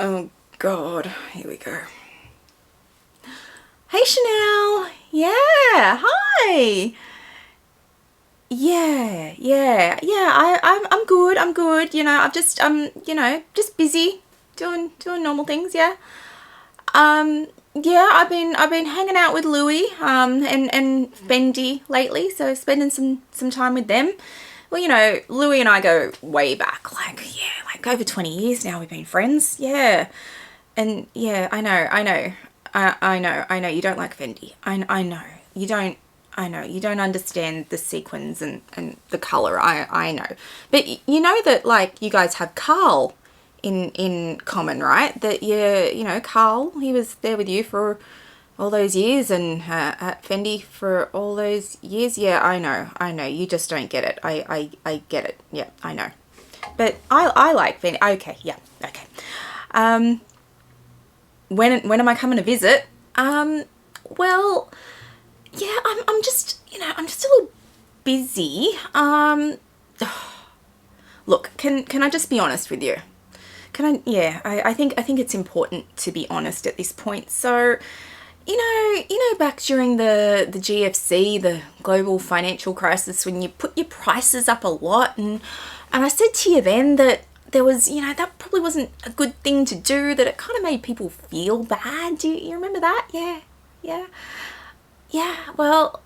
Oh God, here we go. Hey Chanel, yeah, hi. I'm good. I'm good. I've just just busy doing normal things. Yeah. Yeah, I've been hanging out with Louis and Fendi lately, so spending some time with them. Well, Louis and I go way back, like over 20 years now we've been friends. Yeah. And yeah, I know you don't like Fendi. I know. You don't I know you don't understand the sequins and the color. I know. But you know that like you guys have Carl in common, right? That Carl, he was there with you for all those years and at Fendi for all those years. Yeah, I know. You just don't get it. I get it. Yeah, I know. But I like Fendi. Okay, yeah, okay. When am I coming to visit? Well, yeah, I'm just a little busy. Look, can I just be honest with you? Can I? Yeah, I think it's important to be honest at this point. So, back during the GFC, the global financial crisis, when you put your prices up a lot, and I said to you then that there was, that probably wasn't a good thing to do, that it kind of made people feel bad. Do you remember that? Yeah. Well,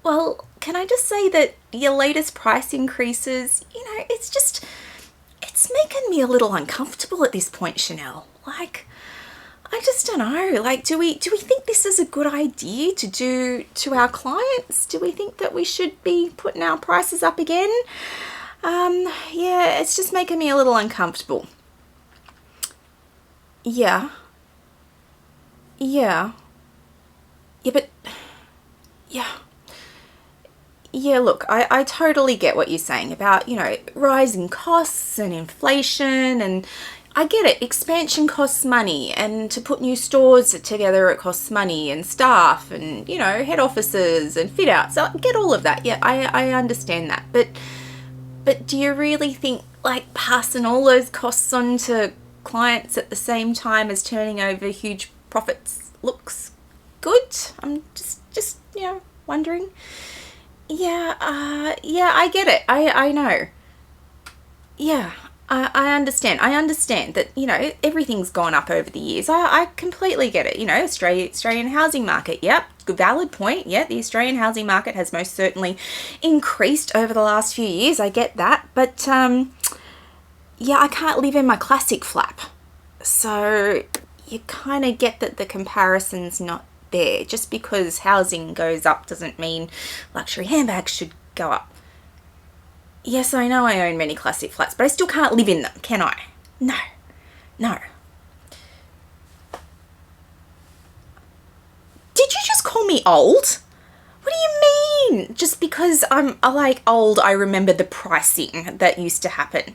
can I just say that your latest price increases, it's making me a little uncomfortable at this point, Chanel. Like, I just don't know. Like, do we think this is a good idea to do to our clients? Do we think that we should be putting our prices up again? Yeah, it's just making me a little uncomfortable. Yeah, but yeah. Yeah, look, I totally get what you're saying about, rising costs and inflation, and I get it. Expansion costs money, and to put new stores together, it costs money, and staff, and, head offices and fit outs. I get all of that. Yeah, I understand that. But do you really think, like, passing all those costs on to clients at the same time as turning over huge profits looks good? I'm just wondering. Yeah, I get it. I know. Yeah, I understand. I understand that, everything's gone up over the years. I completely get it. Australian housing market. Yep, good, valid point. Yeah, the Australian housing market has most certainly increased over the last few years. I get that. But, yeah, I can't live in my classic flap. So you kind of get that the comparison's not there. Just because housing goes up doesn't mean luxury handbags should go up. Yes, I know I own many classic flats, but I still can't live in them, can I? No. Did you just call me old? What do you mean? Just because I'm old, I remember the pricing that used to happen.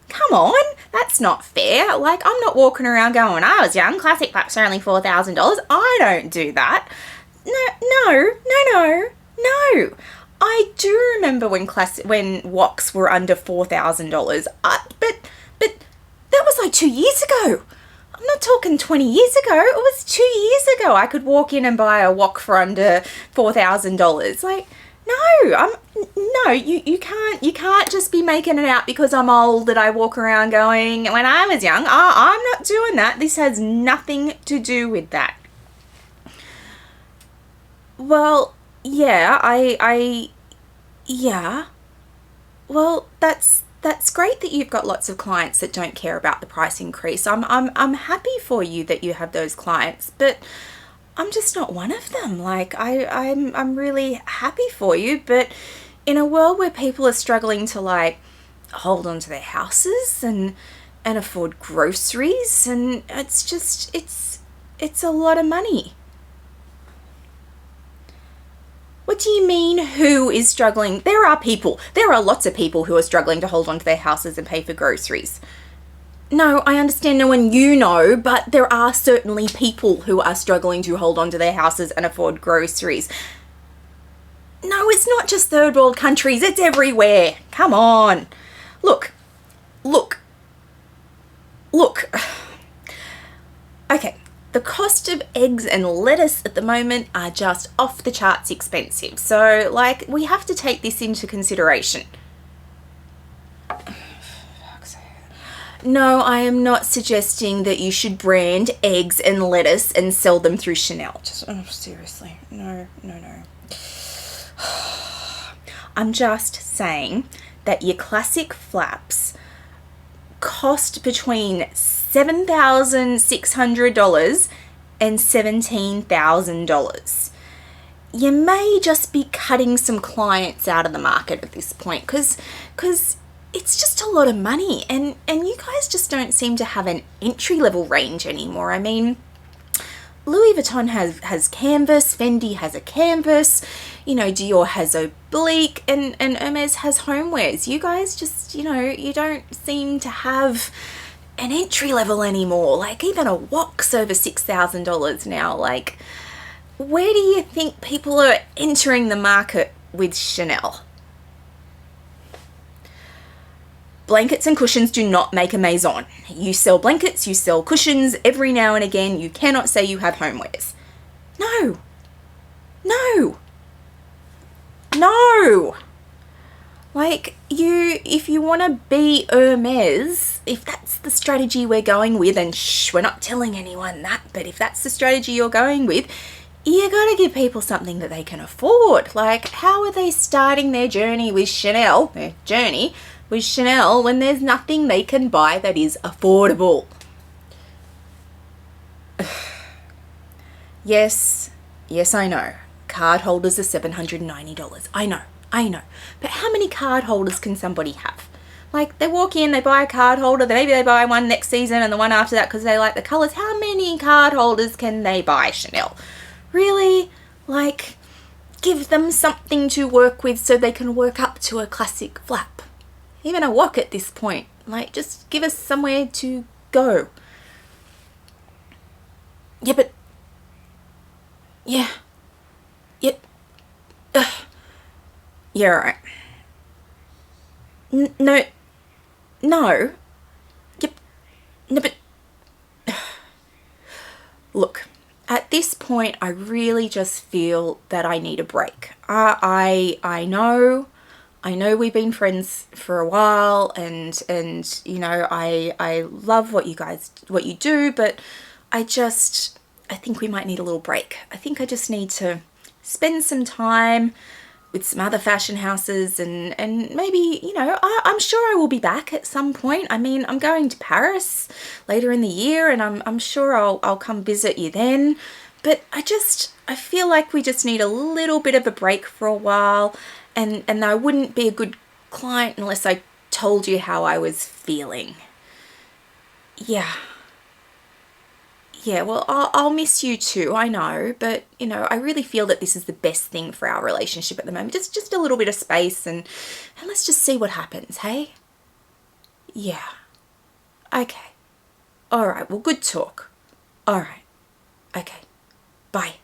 Come on, that's not fair. Like, I'm not walking around going, when I was young, classic flaps are only $4,000. I don't do that. No. I do remember when woks were under $4,000. But that was like 2 years ago. I'm not talking 20 years ago. It was 2 years ago. I could walk in and buy a wok for under $4,000. Like, no, you can't just be making it out because I'm old that I walk around going, when I was young. I'm not doing that. This has nothing to do with that. Well, yeah, yeah. Well, that's great that you've got lots of clients that don't care about the price increase. I'm happy for you that you have those clients, but I'm just not one of them. Like, I'm really happy for you, but in a world where people are struggling to, like, hold on to their houses and afford groceries, and it's a lot of money. What do you mean, who is struggling? There are lots of people who are struggling to hold on to their houses and pay for groceries. No, I understand no one you know, but there are certainly people who are struggling to hold on to their houses and afford groceries. No, it's not just third world countries, it's everywhere. Come on. Look. Okay, the cost of eggs and lettuce at the moment are just off the charts expensive. So, like, we have to take this into consideration. No, I am not suggesting that you should brand eggs and lettuce and sell them through Chanel. Just, oh, seriously. No. I'm just saying that your classic flaps cost between $7,600 and $17,000. You may just be cutting some clients out of the market at this point because it's just a lot of money, and you guys just don't seem to have an entry-level range anymore. I mean, Louis Vuitton has canvas, Fendi has a canvas, you know, Dior has oblique, and Hermes has homewares. You guys just, you know, you don't seem to have an entry level anymore. Like, even a wok's over $6,000 now. Like, where do you think people are entering the market with Chanel? Blankets and cushions do not make a maison. You sell blankets, you sell cushions every now and again. You cannot say you have homewares. No. Like, if you want to be Hermes, if that's the strategy we're going with, and shh, we're not telling anyone that, but if that's the strategy you're going with, you gotta give people something that they can afford. Like, how are they starting their journey with Chanel, when there's nothing they can buy that is affordable? Yes, I know. Card holders are $790. I know. But how many card holders can somebody have? Like, they walk in, they buy a card holder, then maybe they buy one next season and the one after that because they like the colors. How many card holders can they buy Chanel? Really? Like, give them something to work with so they can work up to a classic flap. Even a wok at this point. Like, just give us somewhere to go. Yeah, but... Yeah. Yep. Yeah, right. No. Yep. No, but... Look, at this point, I really just feel that I need a break. I know we've been friends for a while, and you know, I love what you do, but I think we might need a little break. I think I just need to spend some time with some other fashion houses, and maybe, you know, I'm sure I will be back at some point. I mean, I'm going to Paris later in the year, and I'm sure I'll come visit you then. But I feel like we just need a little bit of a break for a while, and I wouldn't be a good client unless I told you how I was feeling. Yeah, well, I'll miss you too, I know, but, you know, I really feel that this is the best thing for our relationship at the moment. Just a little bit of space, and let's just see what happens, hey? Yeah. Okay. All right, well, good talk. All right. Okay. Bye.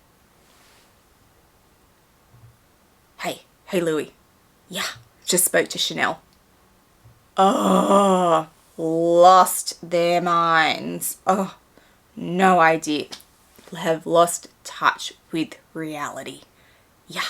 Hey, Louis. Yeah, just spoke to Chanel. Oh, lost their minds. Oh. No idea. Have lost touch with reality. Yeah.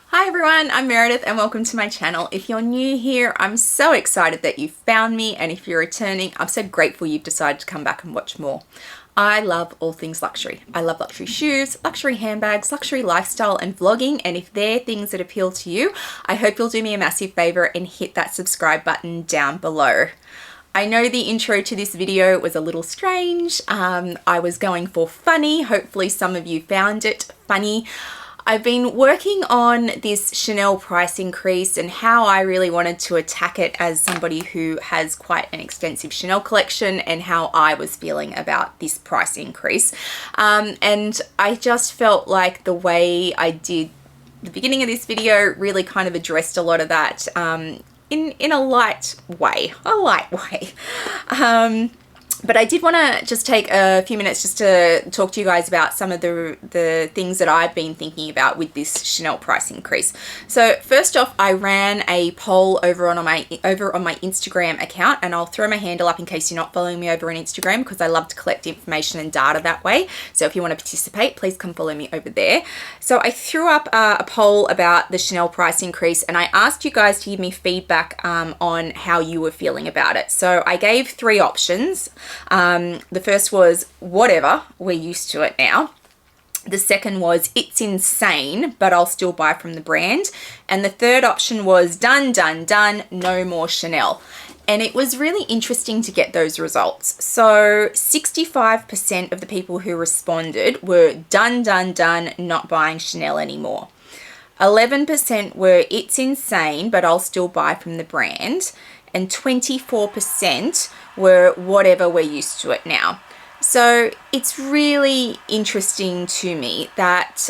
Hi everyone, I'm Meredith and welcome to my channel. If you're new here, I'm so excited that you found me, and if you're returning, I'm so grateful you've decided to come back and watch more. I love all things luxury. I love luxury shoes, luxury handbags, luxury lifestyle, and vlogging. And if they're things that appeal to you, I hope you'll do me a massive favor and hit that subscribe button down below. I know the intro to this video was a little strange. I was going for funny. Hopefully some of you found it funny. I've been working on this Chanel price increase and how I really wanted to attack it as somebody who has quite an extensive Chanel collection, and how I was feeling about this price increase. And I just felt like the way I did the beginning of this video really kind of addressed a lot of that in a light way. But I did want to just take a few minutes just to talk to you guys about some of the things that I've been thinking about with this Chanel price increase. So first off, I ran a poll over on my Instagram account, and I'll throw my handle up in case you're not following me over on Instagram, because I love to collect information and data that way. So if you want to participate, please come follow me over there. So I threw up a poll about the Chanel price increase, and I asked you guys to give me feedback on how you were feeling about it. So I gave 3 options. The first was, whatever, we're used to it now. The second was, it's insane, but I'll still buy from the brand. And the third option was, done, done, done, no more Chanel. And it was really interesting to get those results. So 65% of the people who responded were done, done, done, not buying Chanel anymore. 11% were, it's insane, but I'll still buy from the brand. And 24% were, whatever, we're used to it now. So it's really interesting to me that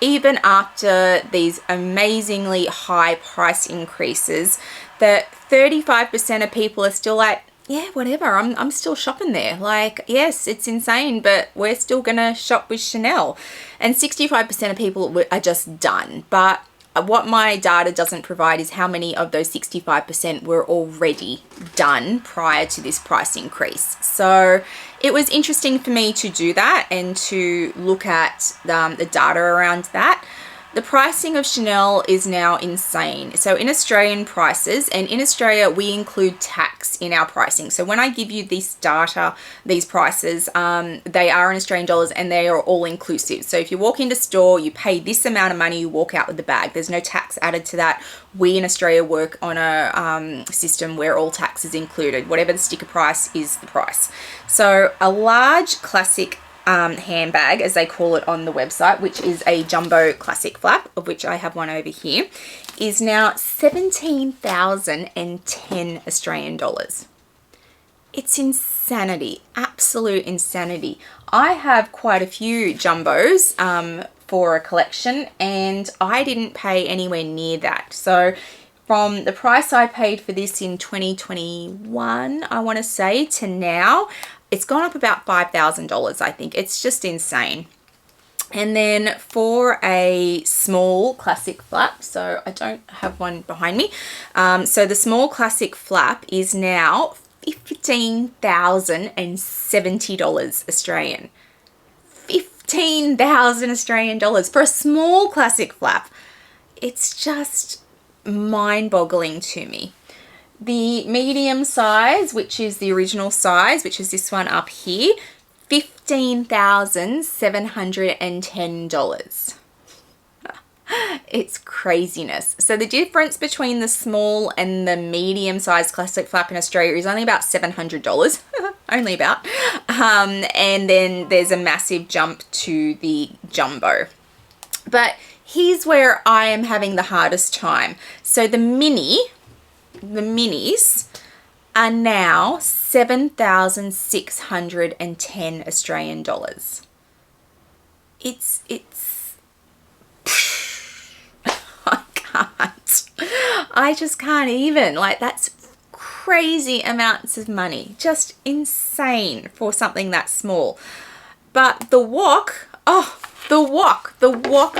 even after these amazingly high price increases, that 35% of people are still like, yeah, whatever, I'm still shopping there. Like, yes, it's insane, but we're still gonna shop with Chanel. And 65% of people are just done. But what my data doesn't provide is how many of those 65% were already done prior to this price increase. So it was interesting for me to do that and to look at the data around that. The pricing of Chanel is now insane. So in Australian prices, and in Australia, we include tax in our pricing. So when I give you this data, these prices, they are in Australian dollars and they are all inclusive. So if you walk into store, you pay this amount of money, you walk out with the bag. There's no tax added to that. We in Australia work on a system where all tax is included. Whatever the sticker price is the price. So a large classic handbag, as they call it on the website, which is a jumbo classic flap, of which I have one over here, is now 17,010 Australian dollars. It's insanity, absolute insanity. I have quite a few jumbos for a collection, and I didn't pay anywhere near that. So from the price I paid for this in 2021, I want to say, to now, it's gone up about $5,000, I think. It's just insane. And then for a small classic flap, so I don't have one behind me. So the small classic flap is now $15,070 Australian. 15,000 Australian dollars for a small classic flap. It's just mind-boggling to me. The medium size, which is the original size, which is this one up here, $15,710. It's craziness. So the difference between the small and the medium size classic flap in Australia is only about $700, only about. And then there's a massive jump to the jumbo. But here's where I am having the hardest time. So the minis are now 7,610 Australian dollars. It's I can't. I just can't even. Like, that's crazy amounts of money. Just insane for something that small. But the wok, the wok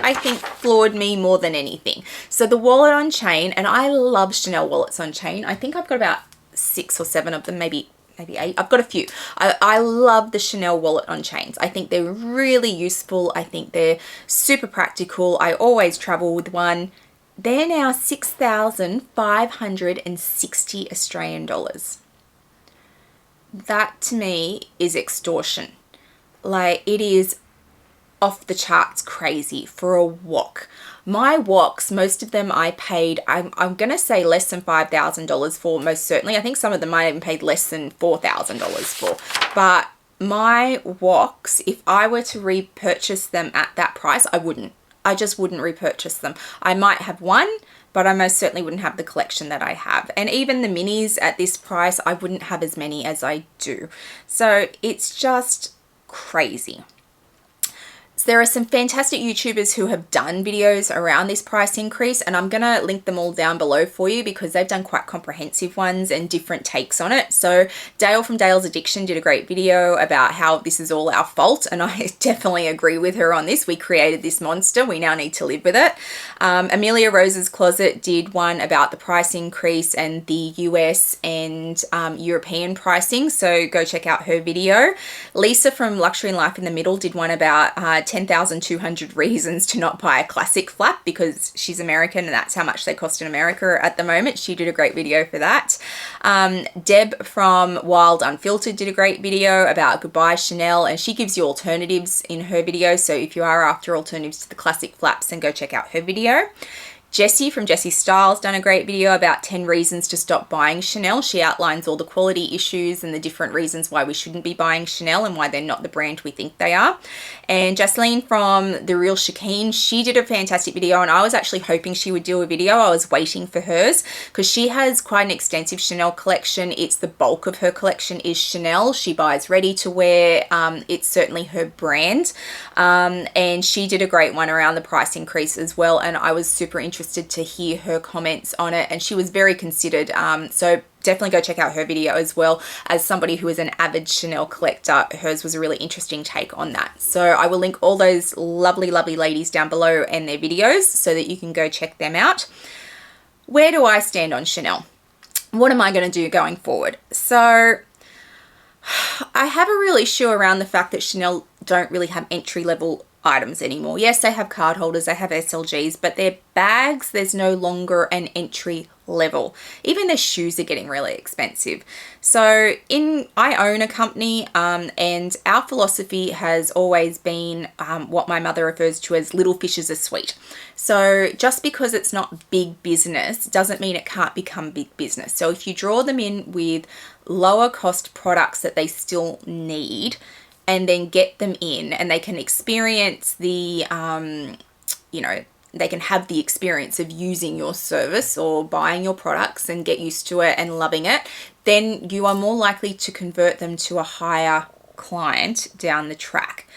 I think floored me more than anything. So the wallet on chain, and I love Chanel wallets on chain. I think I've got about 6 or 7 of them, maybe 8. I've got a few. I love the Chanel wallet on chains. I think they're really useful. I think they're super practical. I always travel with one. They're now 6,560 Australian dollars. That to me is extortion. Like, it is off the charts crazy for a wok. My woks, most of them I paid, I'm going to say less than $5,000 for, most certainly. I think some of them I even paid less than $4,000 for. But my woks, if I were to repurchase them at that price, I wouldn't. I just wouldn't repurchase them. I might have one, but I most certainly wouldn't have the collection that I have. And even the minis at this price, I wouldn't have as many as I do. So it's just crazy. there are some fantastic YouTubers who have done videos around this price increase, and I'm going to link them all down below for you because they've done quite comprehensive ones and different takes on it. So Dale from Dale's Addiction did a great video about how this is all our fault, and I definitely agree with her on this. We created this monster. We now need to live with it. Amelia Rose's Closet did one about the price increase and the US and European pricing, so go check out her video. Lisa from Luxury and Life in the Middle did one about 10,200 reasons to not buy a classic flap because she's American and that's how much they cost in America at the moment. She did a great video for that. Deb from Wild Unfiltered did a great video about Goodbye Chanel, and she gives you alternatives in her video. So if you are after alternatives to the classic flaps, then go check out her video. Jessie from Jessie Styles done a great video about 10 reasons to stop buying Chanel. She outlines all the quality issues and the different reasons why we shouldn't be buying Chanel and why they're not the brand we think they are. And Jocelyn from The Real Shakeen, she did a fantastic video, and I was actually hoping she would do a video. I was waiting for hers because she has quite an extensive Chanel collection. It's the bulk of her collection is Chanel. She buys ready to wear. It's certainly her brand. And she did a great one around the price increase as well, and I was super interested to hear her comments on it, and she was very considered. So definitely go check out her video as well. As somebody who is an avid Chanel collector, hers was a really interesting take on that. So I will link all those lovely, lovely ladies down below and their videos so that you can go check them out. Where do I stand on Chanel? What am I going to do going forward? So I have a real issue around the fact that Chanel don't really have entry-level items anymore. Yes, they have card holders, they have SLGs, but their bags, there's no longer an entry level. Even their shoes are getting really expensive. So I own a company, and our philosophy has always been what my mother refers to as little fishes are sweet. So just because it's not big business doesn't mean it can't become big business. So if you draw them in with lower cost products that they still need, and then get them in, and they can experience the, they can have the experience of using your service or buying your products and get used to it and loving it, then you are more likely to convert them to a higher client down the track.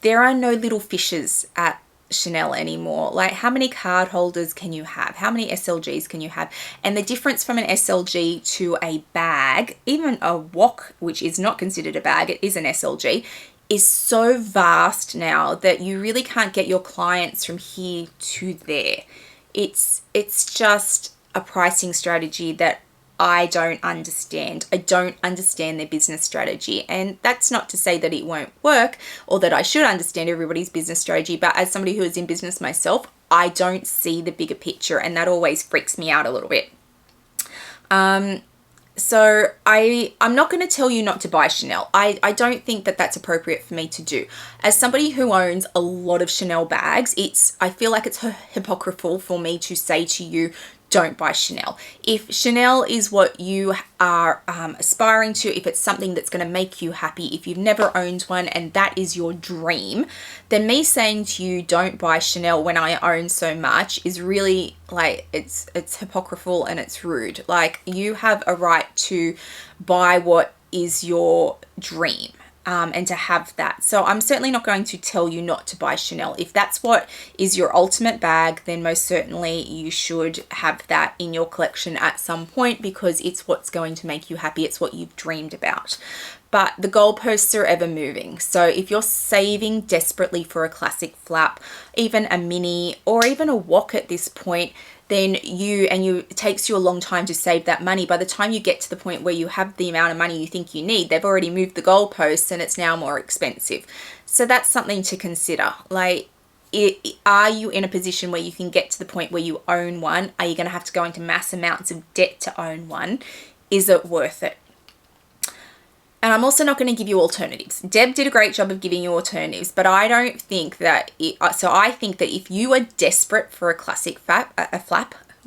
There are no little fishes at Chanel anymore. Like, how many card holders can you have? How many SLGs can you have? And the difference from an SLG to a bag, even a wok, which is not considered a bag, it is an SLG, is so vast now that you really can't get your clients from here to there. It's just a pricing strategy that I don't understand. I don't understand their business strategy. And that's not to say that it won't work or that I should understand everybody's business strategy. But as somebody who is in business myself, I don't see the bigger picture, and that always freaks me out a little bit. So I'm not going to tell you not to buy Chanel. I don't think that that's appropriate for me to do. As somebody who owns a lot of Chanel bags, I feel like it's hypocritical for me to say to you, don't buy Chanel. If Chanel is what you are aspiring to, if it's something that's going to make you happy, if you've never owned one and that is your dream, then me saying to you don't buy Chanel when I own so much is really like, it's hypocritical and it's rude. Like, you have a right to buy what is your dream. And to have that. So I'm certainly not going to tell you not to buy Chanel. If that's what is your ultimate bag, then most certainly you should have that in your collection at some point because it's what's going to make you happy. It's what you've dreamed about. But the goalposts are ever moving. So if you're saving desperately for a classic flap, even a mini or even a wok at this point, then it takes you a long time to save that money. By the time you get to the point where you have the amount of money you think you need, they've already moved the goalposts and it's now more expensive. So that's something to consider. Like, are you in a position where you can get to the point where you own one? Are you going to have to go into mass amounts of debt to own one? Is it worth it? And I'm also not going to give you alternatives. Deb did a great job of giving you alternatives, but I don't think that so I think that if you are desperate for a classic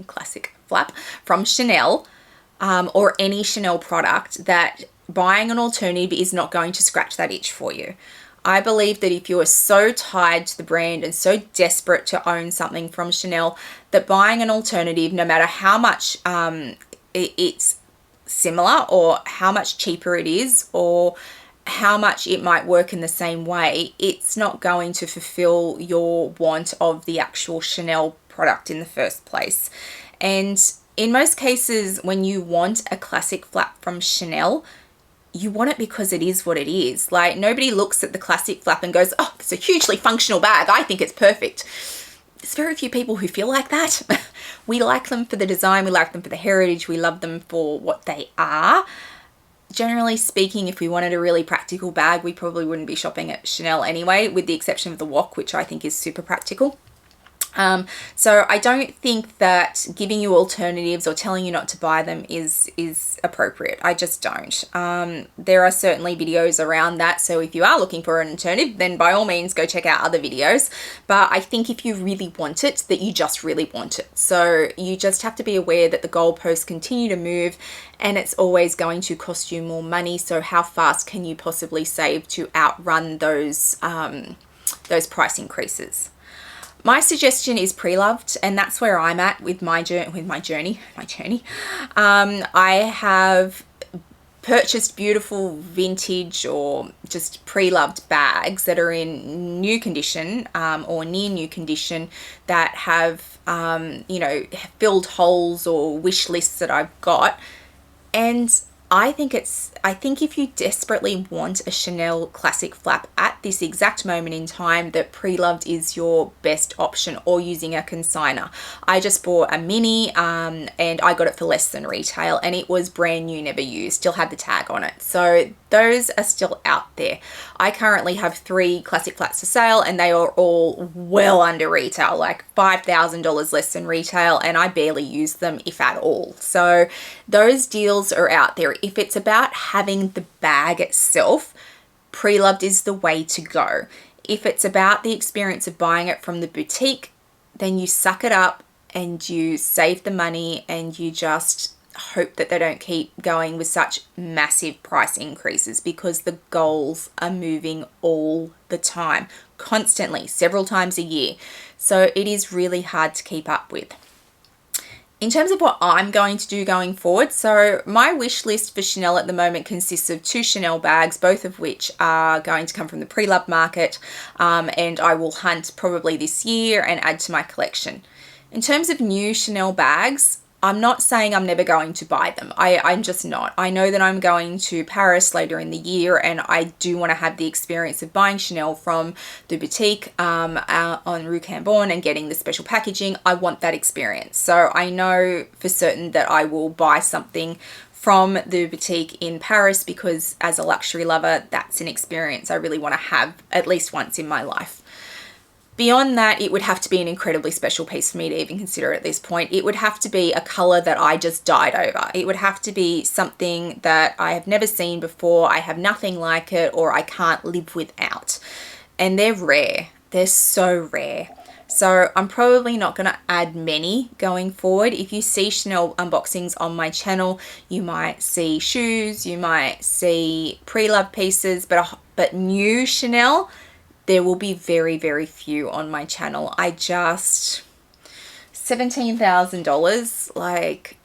classic flap from Chanel, or any Chanel product, that buying an alternative is not going to scratch that itch for you. I believe that if you are so tied to the brand and so desperate to own something from Chanel, that buying an alternative, no matter how much it's similar or how much cheaper it is or how much it might work in the same way, it's not going to fulfill your want of the actual Chanel product in the first place. And in most cases, when you want a classic flap from Chanel, you want it because it is what it is. Like, nobody looks at the classic flap and goes, oh, it's a hugely functional bag, I think it's perfect. There's very few people who feel like that. We like them for the design, we like them for the heritage, we love them for what they are. Generally speaking, if we wanted a really practical bag, we probably wouldn't be shopping at Chanel anyway, with the exception of the Wok, which I think is super practical. So I don't think that giving you alternatives or telling you not to buy them is appropriate. I just don't. There are certainly videos around that. So if you are looking for an alternative, then by all means go check out other videos. But I think if you really want it, that you just really want it. So you just have to be aware that the goalposts continue to move and it's always going to cost you more money. So how fast can you possibly save to outrun those price increases? My suggestion is pre-loved, and that's where I'm at with my journey. I have purchased beautiful vintage or just pre-loved bags that are in new condition or near new condition that have filled holes or wish lists that I've got. And I think if you desperately want a Chanel classic flap at this exact moment in time, that pre-loved is your best option, or using a consigner. I just bought a mini and I got it for less than retail, and it was brand new, never used, still had the tag on it. So those are still out there. I currently have 3 classic flats for sale, and they are all well under retail, like $5,000 less than retail, and I barely use them, if at all. So those deals are out there. If it's about having the bag itself, pre-loved is the way to go. If it's about the experience of buying it from the boutique, then you suck it up and you save the money and you just hope that they don't keep going with such massive price increases, because the goals are moving all the time, constantly, several times a year. So it is really hard to keep up with. In terms of what I'm going to do going forward, so my wish list for Chanel at the moment consists of 2 Chanel bags, both of which are going to come from the pre-loved market, and I will hunt probably this year and add to my collection. In terms of new Chanel bags, I'm not saying I'm never going to buy them. I'm just not. I know that I'm going to Paris later in the year, and I do want to have the experience of buying Chanel from the boutique on Rue Cambon and getting the special packaging. I want that experience. So I know for certain that I will buy something from the boutique in Paris, because as a luxury lover, that's an experience I really want to have at least once in my life. Beyond that, it would have to be an incredibly special piece for me to even consider at this point. It would have to be a color that I just died over. It would have to be something that I have never seen before, I have nothing like it, or I can't live without. And they're rare. They're so rare. So I'm probably not going to add many going forward. If you see Chanel unboxings on my channel, you might see shoes, you might see pre-loved pieces, but new Chanel, there will be very, very few on my channel. $17,000, like,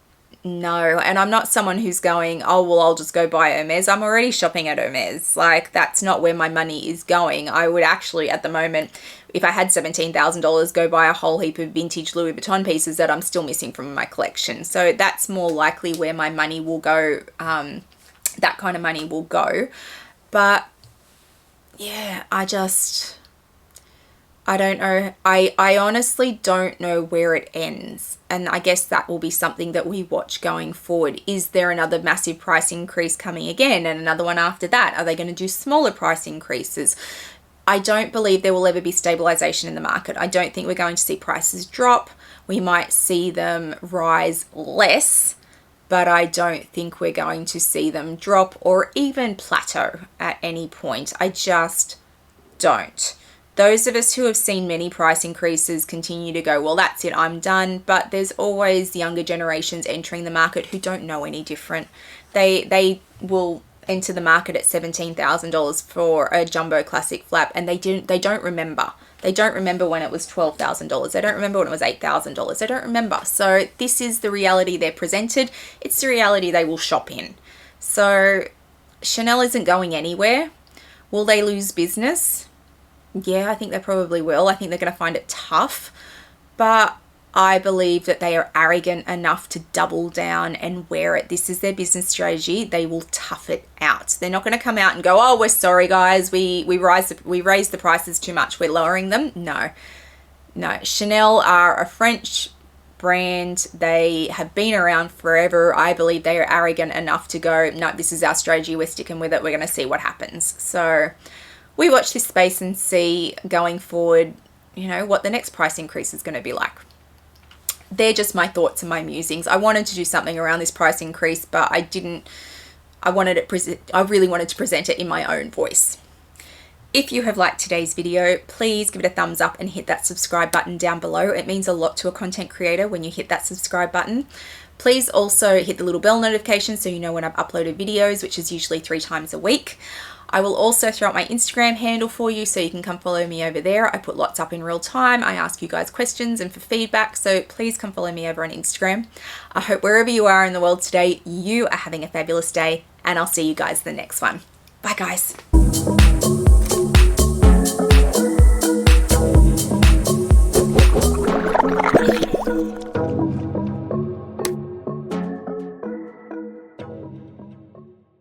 no. And I'm not someone who's going, oh, well, I'll just go buy Hermes. I'm already shopping at Hermes. Like, that's not where my money is going. I would actually, at the moment, if I had $17,000, go buy a whole heap of vintage Louis Vuitton pieces that I'm still missing from my collection. So that's more likely where my money will go. That kind of money will go. But yeah, I don't know. I honestly don't know where it ends. And I guess that will be something that we watch going forward. Is there another massive price increase coming again, and another one after that? Are they going to do smaller price increases? I don't believe there will ever be stabilization in the market. I don't think we're going to see prices drop. We might see them rise less, but I don't think we're going to see them drop or even plateau at any point. I just don't. Those of us who have seen many price increases continue to go, well, that's it, I'm done. But there's always younger generations entering the market who don't know any different. They will enter the market at $17,000 for a jumbo classic flap, and they don't remember. They don't remember when it was $12,000. They don't remember when it was $8,000. They don't remember. So this is the reality they're presented. It's the reality they will shop in. So Chanel isn't going anywhere. Will they lose business? Yeah, I think they probably will. I think they're going to find it tough. But I believe that they are arrogant enough to double down and wear it. This is their business strategy. They will tough it out. They're not going to come out and go, oh, we're sorry, guys. We raised the prices too much. We're lowering them. No. Chanel are a French brand. They have been around forever. I believe they are arrogant enough to go, no, this is our strategy. We're sticking with it. We're going to see what happens. So we watch this space and see going forward, what the next price increase is going to be like. They're just my thoughts and my musings. I wanted to do something around this price increase, but I didn't. I really wanted to present it in my own voice. If you have liked today's video, please give it a thumbs up and hit that subscribe button down below. It means a lot to a content creator when you hit that subscribe button. Please also hit the little bell notification so you know when I've uploaded videos, which is usually 3 times a week. I will also throw up my Instagram handle for you so you can come follow me over there. I put lots up in real time. I ask you guys questions and for feedback, so please come follow me over on Instagram. I hope wherever you are in the world today, you are having a fabulous day, and I'll see you guys in the next one. Bye, guys.